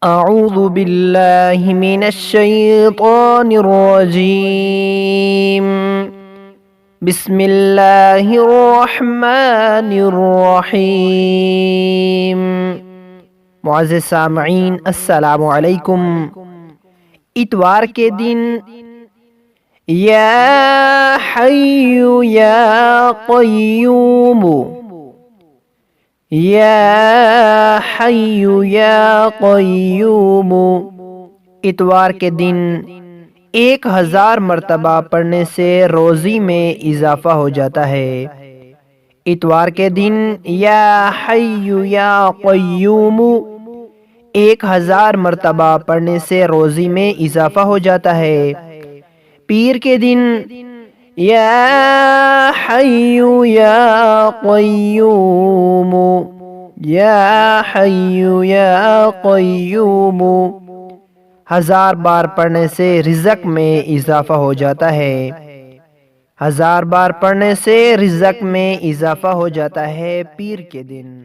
اعوذ باللہ من الشیطان الرجیم بسم اللہ الرحمن الرحیم۔ معزز سامعین، السلام علیکم۔ اتوار کے دن یا حی یا قیوم، یا حی یا قیوم، اتوار کے دن 1000 مرتبہ پڑھنے سے روزی میں اضافہ ہو جاتا ہے۔ اتوار کے دن یا حی یا قیوم 1000 مرتبہ پڑھنے سے روزی میں اضافہ ہو جاتا ہے۔ پیر کے دن یا حی یا قیوم، یا حی یا قیوم 1000 بار پڑھنے سے رزق میں اضافہ ہو جاتا ہے۔ 1000 بار پڑھنے سے رزق میں اضافہ ہو جاتا ہے پیر کے دن۔